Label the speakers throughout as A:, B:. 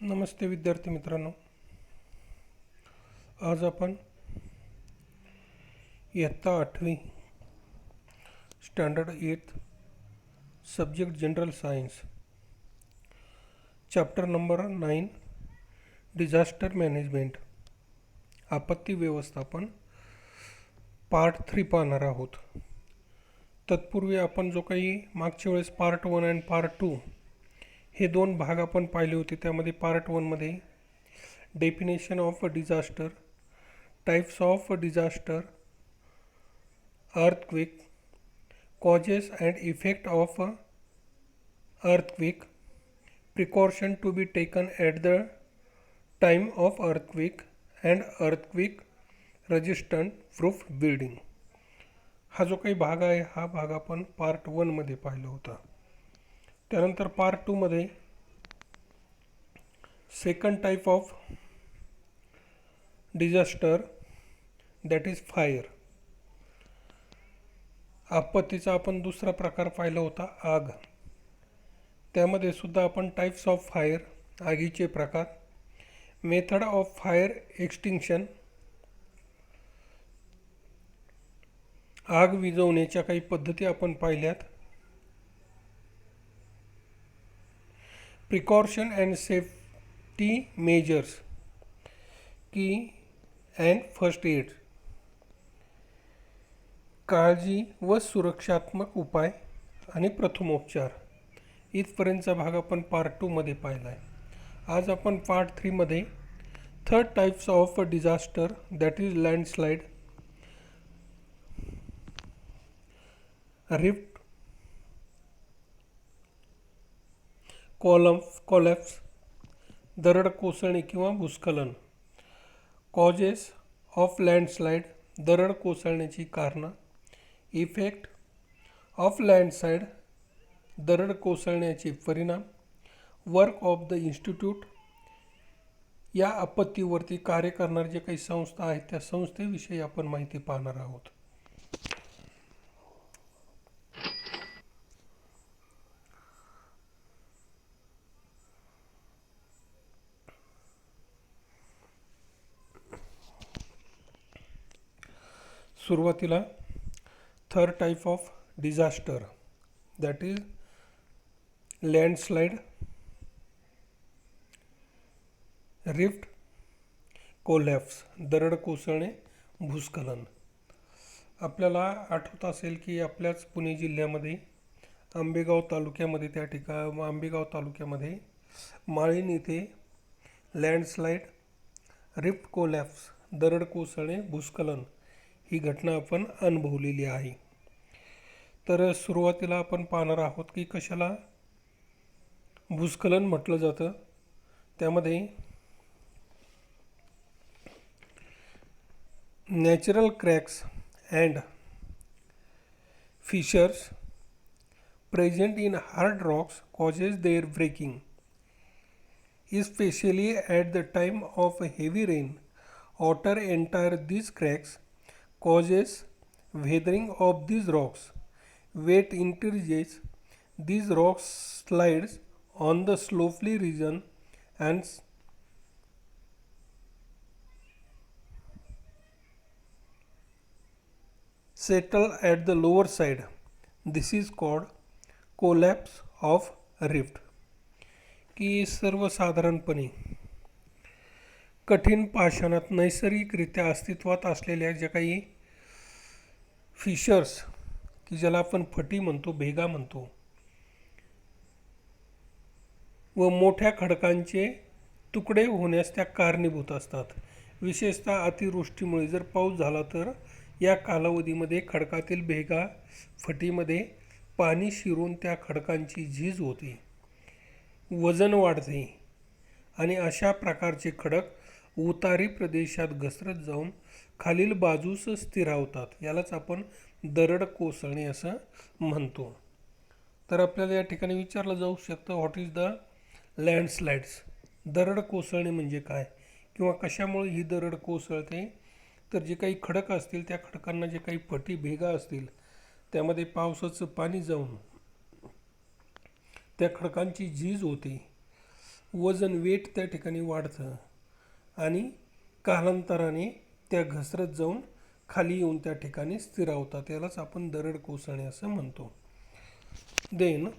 A: नमस्ते विद्यार्थी मित्रांनो, आज आपण इयत्ता 8वी standard 8 subject general science chapter number 9 disaster management आपत्ती व्यवस्थापन पार्ट 3 पाहणार आहोत. तत्पूर्वी आपण जो काही मागच्या वेळेस पार्ट 1 आणि पार्ट 2 हे दोन भाग आपण पाहिले होते. त्यामध्ये पार्ट 1 मध्ये definition of disaster, types of disaster, earthquake, causes and effect of earthquake, precaution to be taken at the time of earthquake and earthquake resistant proof building. हा जो काही भाग आहे हा भाग आपण पार्ट 1 मध्ये पाहिला होता. त्यानंतर पार्ट 2 मध्ये second type of disaster that is fire. आपत्तीचा आपण दुसरा प्रकार पाहिला होता, आग. त्यामध्ये सुद्धा आपण टाइप्स ऑफ फायर, आगीचे प्रकार, मेथड ऑफ फायर एक्सटिंक्शन, आग विझवण्याच्या काही पद्धती आपण पाहिल्यात, प्रिकॉशन अँड सेफ्टी मेजर्स की अँड फर्स्ट एड, काळजी व सुरक्षात्मक उपाय आणि प्रथमोपचार. इथपर्यंतचा भाग आपण पार्ट 2 मध्ये पाहिला आहे. आज आपण पार्ट 3 मध्ये third types of disaster that is landslide, रिफ्ट, कोलॅप्स, दरड कोसळणे किंवा भूस्खलन, कॉजेस ऑफ लँडस्लाइड, दरड कोसळण्याची कारणं, इफेक्ट ऑफ लँडस्लाइड, दरड कोसळण्याचे परिणाम, वर्क ऑफ द इन्स्टिट्यूट, या आपत्तीवरती कार्य करणारे जे काही संस्था आहेत त्या संस्थेविषयी आपण माहिती पाहणार आहोत. सुरुवातीला third type of disaster that is landslide, रिफ्ट, कोलॅप्स, दरड कोसळणे, भूस्खलन. आपल्याला आठवत असेल की आपल्याच पुणे जिल्ह्यामध्ये आंबेगाव तालुक्यामध्ये माळीण येथे लँडस्लाइड, रिफ्ट, कोलॅप्स, दरड कोसळणे, भूस्खलन ही घटना आपण अनुभवलेली आहे. तर सुरुवातीला आपण पाहणार आहोत की कशाला भूस्खलन म्हटलं जातं. त्यामध्ये natural cracks and fissures present in hard rocks causes their breaking, especially at the time of heavy rain. Water enter these cracks, causes weathering of these rocks. Weight increases, these rocks slides on the slopely region and settle at the lower side. This is called collapse of रिफ्ट. की सर्वसाधारणपणे कठीण पाषाणात नैसर्गिकरित्या अस्तित्वात असलेल्या ज्या काही fishers की ज्याला आपण फटी म्हणतो, भेगा म्हणतो, व मोठ्या खडकांचे तुकडे होण्यास त्या कारणीभूत असतात. विशेषतः अतिवृष्टीमुळे जर पाऊस झाला तर या कालावधीमध्ये खडकातील भेगा, फटीमध्ये पाणी शिरून त्या खडकांची झीज होते, वजन वाढते आणि अशा प्रकारचे खडक उतारी प्रदेशात घसरत जाऊन खालील बाजूस स्थिरावतात. यालाच आपण दरड कोसळणे असं म्हणतो. तर आपल्याला या ठिकाणी विचारलं जाऊ शकतं, व्हॉट इज द लँडस्लाइड्स. दरड कोसळणे म्हणजे काय किंवा कशामुळे ही दरड कोसळते. तर जे काही खडक असतील त्या खडकांना जे काही फटी, भेगा असतील त्यामध्ये पावसाचं पाणी जाऊन त्या खडकांची झीज होते, वजन वेट त्या ठिकाणी वाढतं आणि कालांतराने त्या घसरत जाऊन खाली येऊन त्या ठिकाणी स्थिरावतात. यालाच आपण दरड कोसळणे असं म्हणतो. Then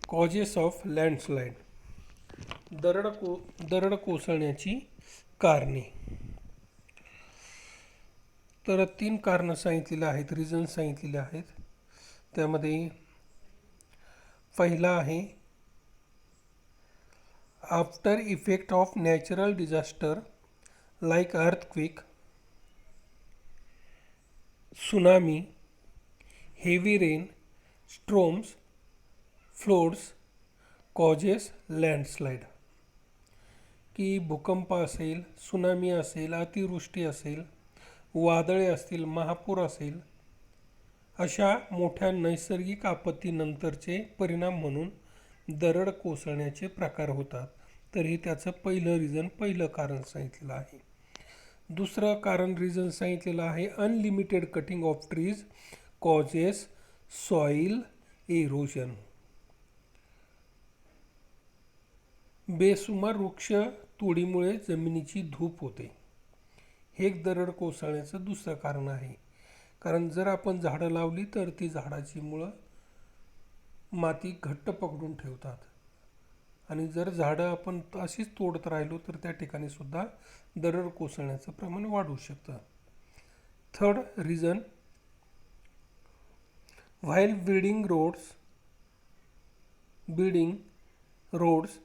A: causes of landslide. दरड कोसळण्याची कारणे. तर 3 कारणं सांगितलेली आहेत, रिझन सांगितलेले आहेत. त्यामध्ये पहिला आहे after effect of natural disaster like earthquake, tsunami, heavy rain, storms, floods causes landslide. की भूकंप असेल, सुनामी असेल, अतिवृष्टी असेल, वादळे असतील, महापूर असेल, अशा मोठ्या नैसर्गिक आपत्तीनंतरचे परिणाम म्हणून दरड कोसळण्याचे प्रकार होतात. तरी त्याचं पहिलं कारण सांगितलेलं आहे. दुसरं कारण रिझन सांगितलेलं आहे unlimited cutting of trees causes soil halogen. बेसुमार वृक्ष तोडीमुळे जमिनीची धूप होते. हे एक दरड कोसळण्याचं दुसरं कारण आहे. कारण जर आपण झाडं लावली तर ती झाडाची मुळं माती घट्ट पकडून ठेवतात आणि जर झाडं आपण अशीच तोडत राहिलो तर त्या ठिकाणी सुद्धा दरड कोसळण्याचं प्रमाण वाढू शकतं. Third reason while building roads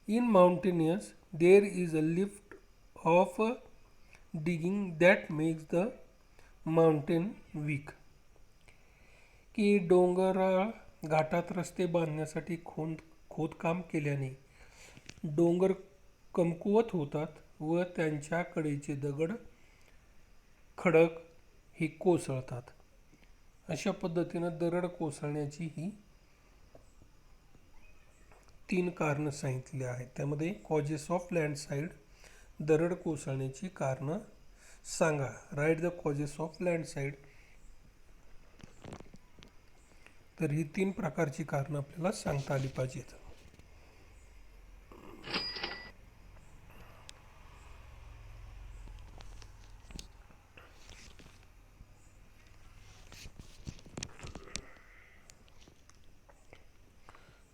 A: in mountainous there is a lift of digging that makes the mountain weak. की डोंगराळ घाटात रस्ते बांधण्यासाठी खोदकाम केल्याने डोंगर कमकुवत होतात व त्यांच्या कडेचे दगड खडक ही कोसळतात. अशा पद्धतीनं दरड कोसळण्याची ही 3 कारणं सांगितली आहेत. त्यामध्ये कॉजेस ऑफ लँडस्लाईड, दरड कोसळण्याची कारणं सांगा. Write the causes of landslide. तर ही 3 प्रकारची कारणं आपल्याला सांगता आली पाहिजेत.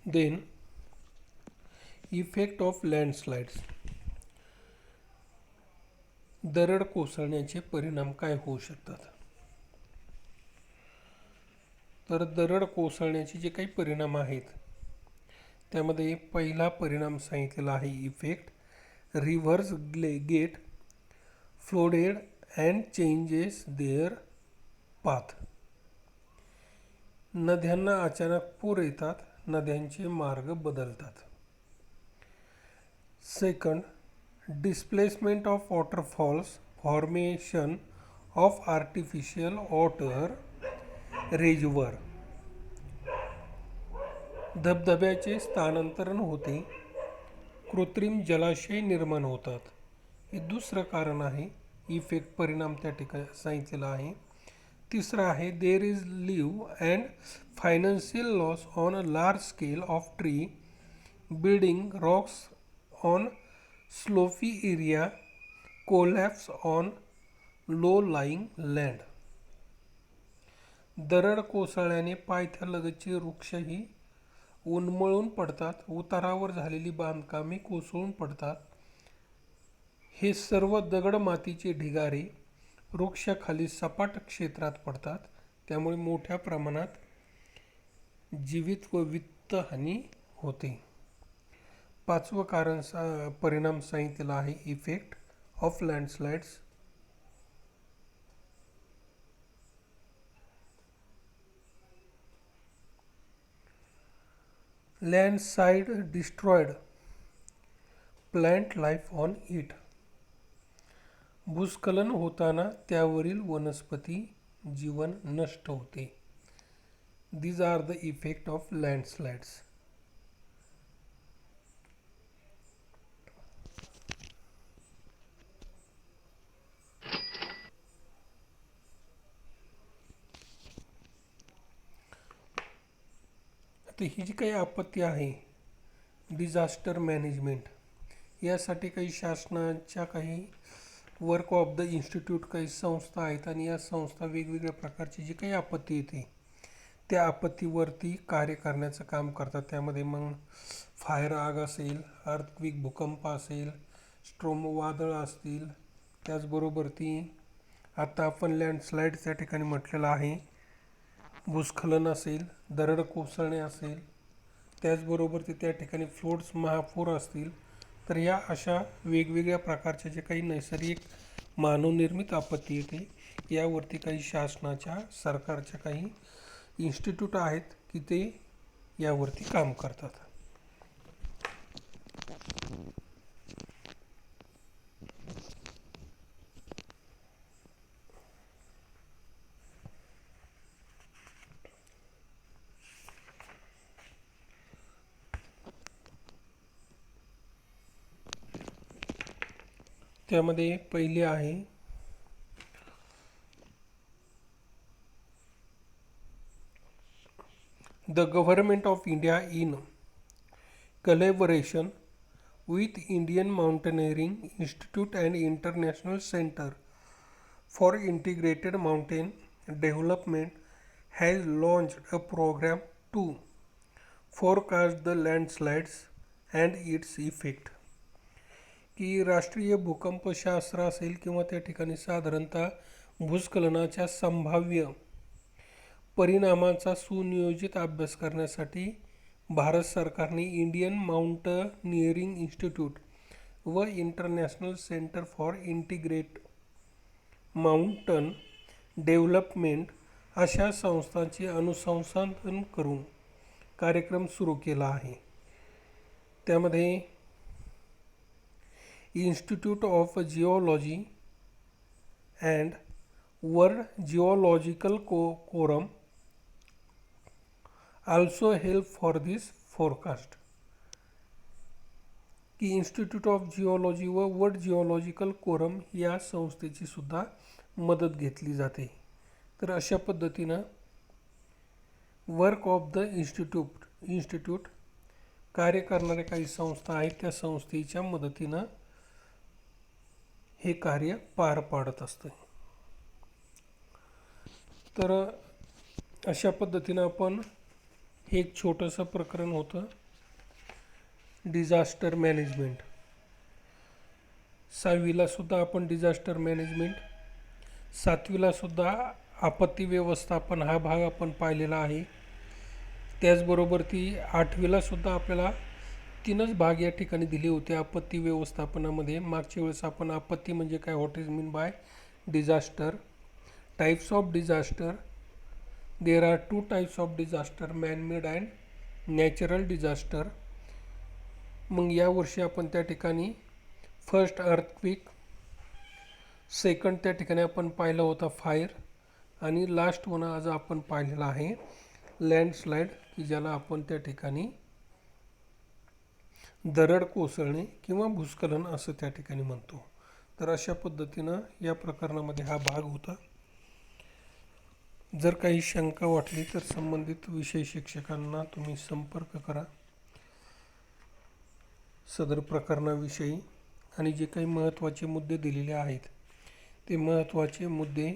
A: Then effect of landslides. दरड कोसळण्याचे परिणाम काय होऊ शकतात? तर दरड कोसळण्याचे जे काही परिणाम आहेत त्यामध्ये पहिला परिणाम सांगितलेला आहे effect rivers get flooded and changes their path. नद्यांना अचानक पूर येतात, नद्यांचे मार्ग बदलतात. Second displacement of waterfalls, formation of artificial water reservoir. धबधब्याचे स्थानांतरण होते, कृत्रिम जलाशय निर्माण होतात. हे दुसरं कारण आहे. इफेक्ट परिणाम त्या ठिकाणी सांगितलेला आहे. तिसरं आहे there is live and financial loss on a large scale of tree building rocks on slopy area collapse on low lying land. दरड कोसळल्याने पायथ्यालगतचे वृक्षही उन्मळून पडतात, उतारावर झालेली बांधकामे कोसळून पडतात. हे सर्व दगड मातीचे ढिगारे वृक्षाखाली सपाट क्षेत्रात पडतात. त्यामुळे मोठ्या प्रमाणात जीवित व वित्तहानी होते. पाचवं परिणाम सांगितलेला आहे effect of landslides. Landslide destroyed plant life on it. भूस्खलन होताना त्यावरील वनस्पती जीवन नष्ट होते. These are the effect of landslides. तर ही जी काही आपत्ती आहे, डिझास्टर मॅनेजमेंट, यासाठी काही शासनाच्या काही वर्क ऑफ द इन्स्टिट्यूट काही संस्था आहेत आणि या संस्था वेगवेगळ्या प्रकारची जी काही आपत्ती येते त्या आपत्तीवरती कार्य करण्याचं काम करतात. त्यामध्ये मग फायर, आग असेल, अर्थक्विक, भूकंप असेल, स्ट्रोम वादळ असतील, त्याचबरोबर ती आता आपण लँडस्लाईड त्या ठिकाणी म्हटलेलं आहे, भूस्खलन असेल, दरड कोसळणे असेल, त्याचबरोबर ते त्या ठिकाणी फ्लोड्स, महापूर असतील. तर या अशा वेगवेगळ्या प्रकारच्या जे काही नैसर्गिक मानवनिर्मित आपत्ती येते यावरती काही शासनाच्या, सरकारच्या काही इन्स्टिट्यूट आहेत की ते यावरती काम करतात. त्यामध्ये पहिले आहे the government of India in collaboration with Indian Mountaineering Institute and International Center for Integrated Mountain Development has launched a program to forecast the landslides and its effect. की राष्ट्रीय भूकंपशास्त्र असेल किंवा त्या ठिकाणी साधारणतः भूस्खलनाच्या संभाव्य परिणामाचा सुनियोजित अभ्यास करण्यासाठी भारत सरकारने इंडियन माउंटनिअरिंग इन्स्टिट्यूट व international centre for integrate mountain development अशा संस्थांचे अनुसंधान करून कार्यक्रम सुरू केला आहे. त्यामध्ये institute of geology and world geological quorum also help for this forecast. की इन्स्टिट्यूट ऑफ जिओलॉजी व वर्ल्ड जिओलॉजिकल कोरम या संस्थेची सुद्धा मदत घेतली जाते. तर अशा पद्धतीनं वर्क ऑफ द इन्स्टिट्यूट कार्य करणाऱ्या काही संस्था आहेत, त्या संस्थेच्या मदतीनं हे कार्य पार पाडत असते. तर अशा पद्धतीनं आपण हे एक छोटंसं प्रकरण होतं डिझास्टर मॅनेजमेंट. 6वीला सुद्धा आपण डिझास्टर मॅनेजमेंट, 7वीला सुद्धा आपत्ती व्यवस्थापन हा भाग आपण पाहिलेला आहे. त्याचबरोबर ती 8वीला सुद्धा आपल्याला 3च भाग या ठिकाणी दिले होते आपत्ती व्यवस्थापनामध्ये. मागच्या वेळेस आपण आपत्ती म्हणजे काय, what is mean by disaster, types of disaster, there are 2 types of disaster, man-made and natural disaster. मग या वर्षी आपण त्या ठिकाणी फर्स्ट अर्थक्विक, सेकंड त्या ठिकाणी आपण पाहिला होता फायर, आणि लास्ट वन आज आपण पाहिलेला आहे लँडस्लाईड, की ज्याला आपण त्या ठिकाणी दरड कोसळणे किंवा भूस्खलन असं त्या ठिकाणी म्हणतो. तर अशा पद्धतीनं या प्रकरणामध्ये हा भाग होता. जर काही शंका वाटली तर संबंधित विषय शिक्षकांना तुम्ही संपर्क करा सदर प्रकरणाविषयी. आणि जे काही महत्त्वाचे मुद्दे दिलेले आहेत ते महत्त्वाचे मुद्दे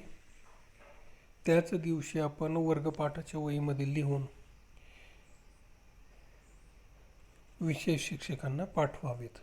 A: त्याच दिवशी आपण वर्गपाठाच्या वहीमध्ये लिहून विषय शिक्षकांना पाठवावेत.